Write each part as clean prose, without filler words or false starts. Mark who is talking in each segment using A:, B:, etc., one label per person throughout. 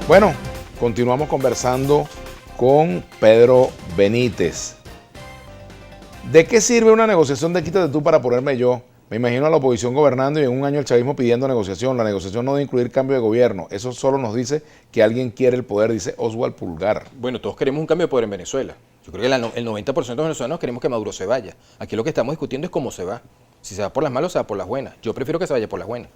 A: Bueno, continuamos conversando con Pedro Benítez. ¿De qué sirve una negociación de quítate tú para ponerme yo? Me imagino a la oposición gobernando y en un año el chavismo pidiendo negociación. La negociación no debe incluir cambio de gobierno. Eso solo nos dice que alguien quiere el poder, dice Oswald Pulgar.
B: Bueno, todos queremos un cambio de poder en Venezuela. Yo creo que el 90% de los venezolanos queremos que Maduro se vaya. Aquí lo que estamos discutiendo es cómo se va. Si se va por las malas o se va por las buenas. Yo prefiero que se vaya por las buenas.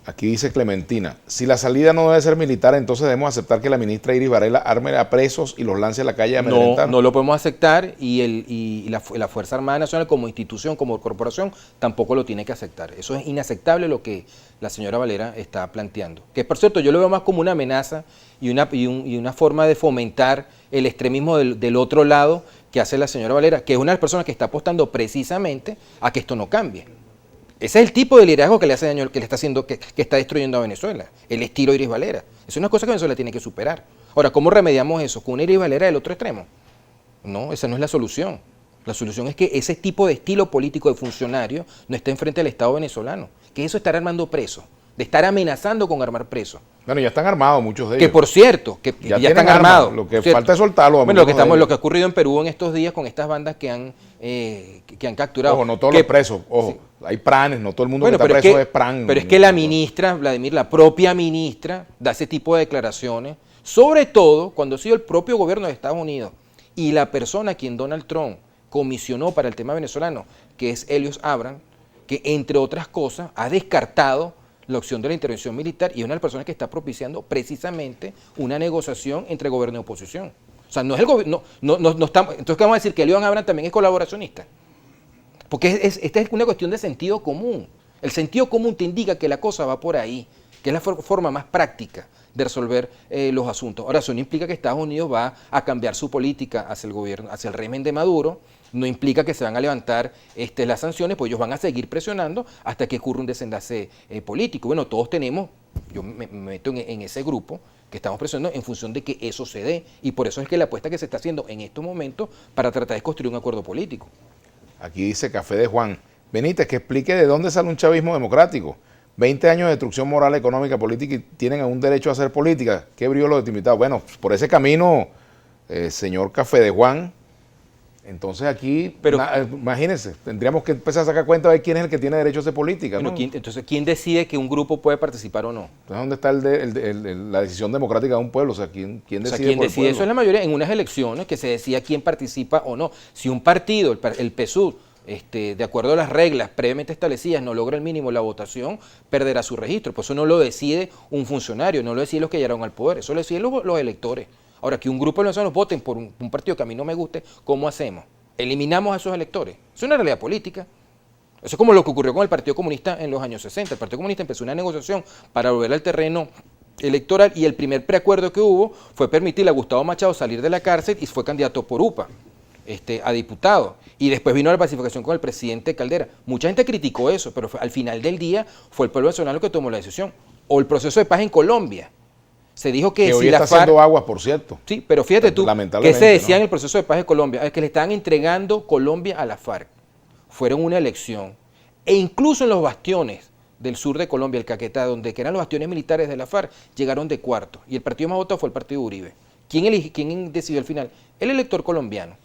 A: Aquí dice Clementina, si la salida no debe ser militar, entonces debemos aceptar que la ministra Iris Varela arme a presos y los lance a la calle a amedrentar.
B: No lo podemos aceptar y la Fuerza Armada Nacional como institución, como corporación, tampoco lo tiene que aceptar. Eso es inaceptable lo que la señora Valera está planteando. Que por cierto, yo lo veo más como una amenaza y una forma de fomentar el extremismo del otro lado que hace la señora Valera, que es una de las personas que está apostando precisamente a que esto no cambie. Ese es el tipo de liderazgo que le hace daño, que le está haciendo, que está destruyendo a Venezuela. El estilo Iris Valera. Es una cosa que Venezuela tiene que superar. Ahora, ¿cómo remediamos eso? ¿Con una Iris Valera del otro extremo? No, esa no es la solución. La solución es que ese tipo de estilo político de funcionario no esté enfrente del Estado venezolano. Que eso estar armando presos, de estar amenazando con armar presos.
A: Bueno, ya están armados muchos de ellos.
B: Que por cierto, que ya están armados.
A: Lo que falta es soltarlo.
B: Bueno, lo que ha ocurrido en Perú en estos días con estas bandas que han capturado.
A: Ojo, no todos los presos, ojo. Sí. Hay pranes, no todo el mundo que está preso es pran.
B: Pero es que la ministra, Vladimir, la propia ministra, da ese tipo de declaraciones, sobre todo cuando ha sido el propio gobierno de Estados Unidos y la persona a quien Donald Trump comisionó para el tema venezolano, que es Elios Abram, que entre otras cosas ha descartado la opción de la intervención militar y es una de las personas que está propiciando precisamente una negociación entre gobierno y oposición. O sea, no es el gobierno, no estamos, entonces ¿qué vamos a decir? ¿Que Elios Abram también es colaboracionista? Porque esta es una cuestión de sentido común. El sentido común te indica que la cosa va por ahí, que es la forma más práctica de resolver los asuntos. Ahora, eso no implica que Estados Unidos va a cambiar su política hacia el gobierno, hacia el régimen de Maduro, no implica que se van a levantar las sanciones, pues ellos van a seguir presionando hasta que ocurra un desenlace político. Bueno, todos tenemos, yo me meto en ese grupo, que estamos presionando en función de que eso se dé, y por eso es que la apuesta que se está haciendo en estos momentos para tratar de construir un acuerdo político.
A: Aquí dice Café de Juan. Benítez, que explique de dónde sale un chavismo democrático. 20 años de destrucción moral, económica, política y tienen un derecho a hacer política. ¿Qué brío los invitados? Bueno, por ese camino, señor Café de Juan, entonces aquí, imagínense, tendríamos que empezar a sacar cuenta de quién es el que tiene derecho a hacer política.
B: Bueno,
A: ¿no?
B: Entonces, ¿quién decide que un grupo puede participar o no?
A: Entonces, ¿dónde está la decisión democrática de un pueblo? O sea, ¿quién decide?
B: O sea, ¿quién decide? Eso es la mayoría en unas elecciones que se decida quién participa o no. Si un partido, el PSUV, de acuerdo a las reglas previamente establecidas, no logra el mínimo la votación, perderá su registro. Por eso no lo decide un funcionario, no lo deciden los que llegaron al poder, eso lo deciden los electores. Ahora, que un grupo de venezolanos voten por un partido que a mí no me guste, ¿cómo hacemos? ¿Eliminamos a esos electores? Es una realidad política. Eso es como lo que ocurrió con el Partido Comunista en los años 60. El Partido Comunista empezó una negociación para volver al terreno electoral y el primer preacuerdo que hubo fue permitirle a Gustavo Machado salir de la cárcel y fue candidato por UPA. A diputado, y después vino la pacificación con el presidente Caldera. Mucha gente criticó eso, pero al final del día fue el pueblo venezolano que tomó la decisión. O el proceso de paz en Colombia. Se dijo que
A: hoy
B: si
A: está
B: la FARC,
A: haciendo aguas, por cierto.
B: Sí, pero fíjate tú, ¿qué se decía en el proceso de paz de Colombia? Es que le estaban entregando Colombia a la FARC. Fueron una elección. E incluso en los bastiones del sur de Colombia, el Caquetá, donde eran los bastiones militares de la FARC, llegaron de cuarto. Y el partido más votado fue el partido Uribe. ¿Quién decidió al final? El elector colombiano.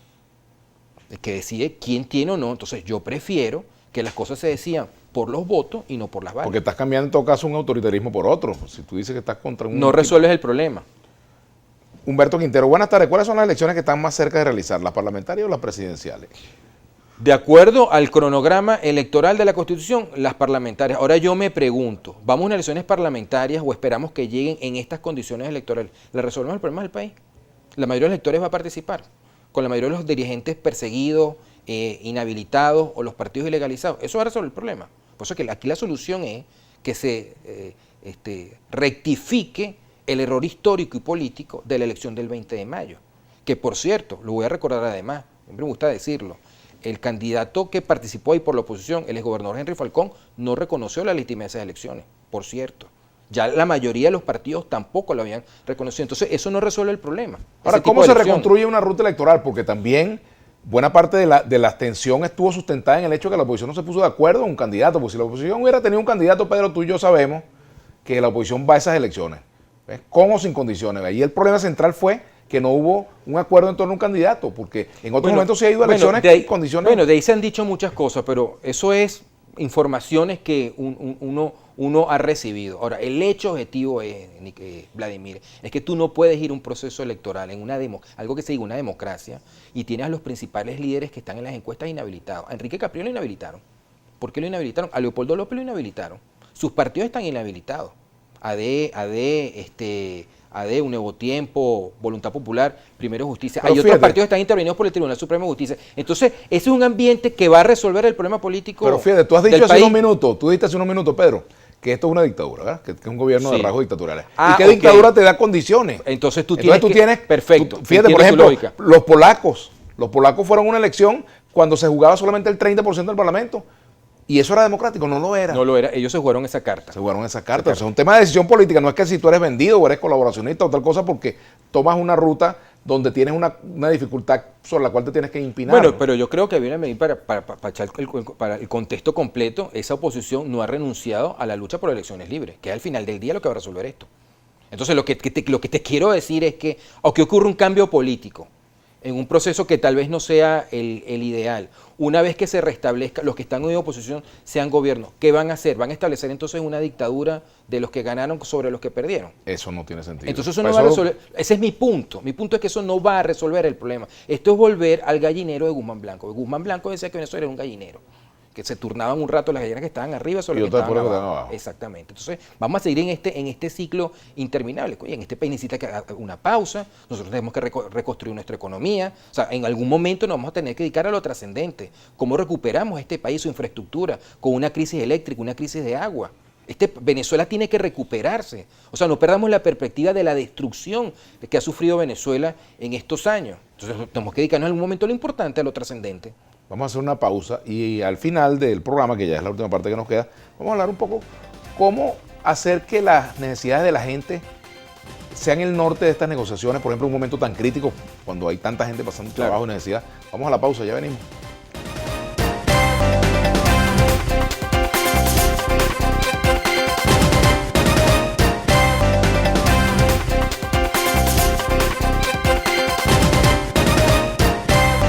B: El que decide quién tiene o no. Entonces yo prefiero que las cosas se decidan por los votos y no por las balas.
A: Porque estás cambiando en todo caso un autoritarismo por otro. Si tú dices que estás contra un...
B: No resuelves el problema.
A: Humberto Quintero, buenas tardes. ¿Cuáles son las elecciones que están más cerca de realizar, las parlamentarias o las presidenciales?
B: De acuerdo al cronograma electoral de la Constitución, las parlamentarias. Ahora yo me pregunto, ¿vamos a unas elecciones parlamentarias o esperamos que lleguen en estas condiciones electorales? ¿Le resolvemos el problema del país? La mayoría de los electores va a participar, con la mayoría de los dirigentes perseguidos, inhabilitados o los partidos ilegalizados. Eso va a resolver el problema. Por eso que aquí la solución es que se rectifique el error histórico y político de la elección del 20 de mayo. Que por cierto, lo voy a recordar además, siempre me gusta decirlo, el candidato que participó ahí por la oposición, el exgobernador Henry Falcón, no reconoció la legitimidad de esas elecciones, por cierto. Ya la mayoría de los partidos tampoco lo habían reconocido. Entonces, eso no resuelve el problema.
A: Ahora, ¿cómo se reconstruye una ruta electoral? Porque también buena parte de la abstención estuvo sustentada en el hecho de que la oposición no se puso de acuerdo en un candidato. Porque si la oposición hubiera tenido un candidato, Pedro, tú y yo sabemos que la oposición va a esas elecciones, ¿ves? Con o sin condiciones. Ahí el problema central fue que no hubo un acuerdo en torno a un candidato, porque en otros momentos se ha ido a elecciones con condiciones.
B: Bueno, de ahí se han dicho muchas cosas, pero eso es informaciones que uno ha recibido. Ahora, el hecho objetivo es, Vladimir, es que tú no puedes ir a un proceso electoral en algo que se diga una democracia, y tienes a los principales líderes que están en las encuestas inhabilitados. A Enrique Capriles lo inhabilitaron. ¿Por qué lo inhabilitaron? A Leopoldo López lo inhabilitaron. Sus partidos están inhabilitados. AD, Un Nuevo Tiempo, Voluntad Popular, Primero Justicia.
A: Pero
B: hay otros partidos que están intervenidos por el Tribunal Supremo de Justicia. Entonces, ese es un ambiente que va a resolver el problema político.
A: Pero fíjate, tú has dicho hace unos minutos, Pedro, que esto es una dictadura, ¿verdad? Que es un gobierno de rasgos dictatoriales. ¿Y qué dictadura te da condiciones?
B: Entonces tú tienes
A: perfecto. Fíjate, por ejemplo, los polacos fueron a una elección cuando se jugaba solamente el 30% del Parlamento. ¿Y eso era democrático? No lo era.
B: No lo era. Ellos se jugaron esa carta.
A: O sea, es un tema de decisión política. No es que si tú eres vendido o eres colaboracionista o tal cosa, porque tomas una ruta donde tienes una dificultad sobre la cual te tienes que impinar.
B: Bueno, pero yo creo que viene a medir para el contexto completo. Esa oposición no ha renunciado a la lucha por elecciones libres, que es al final del día lo que va a resolver esto. Entonces, lo que te quiero decir es que, aunque ocurra un cambio político, en un proceso que tal vez no sea el ideal, una vez que se restablezca, los que están en oposición sean gobierno, ¿qué van a hacer? ¿Van a establecer entonces una dictadura de los que ganaron sobre los que perdieron?
A: Eso no tiene sentido.
B: Entonces eso no va a resolver. Ese es mi punto. Mi punto es que eso no va a resolver el problema. Esto es volver al gallinero de Guzmán Blanco. Guzmán Blanco decía que Venezuela era un gallinero, que se turnaban un rato las gallinas que estaban arriba sobre las que estaban abajo. Exactamente. Entonces, vamos a seguir en este ciclo interminable. Oye, en este país necesita una pausa, nosotros tenemos que reconstruir nuestra economía, o sea, en algún momento nos vamos a tener que dedicar a lo trascendente. ¿Cómo recuperamos este país, su infraestructura, con una crisis eléctrica, una crisis de agua? Venezuela tiene que recuperarse. O sea, no perdamos la perspectiva de la destrucción que ha sufrido Venezuela en estos años. Entonces, tenemos que dedicarnos en algún momento a lo importante, a lo trascendente.
A: Vamos a hacer una pausa y al final del programa, que ya es la última parte que nos queda, vamos a hablar un poco cómo hacer que las necesidades de la gente sean el norte de estas negociaciones, por ejemplo, en un momento tan crítico, cuando hay tanta gente pasando trabajo y necesidad. Vamos a la pausa, ya venimos.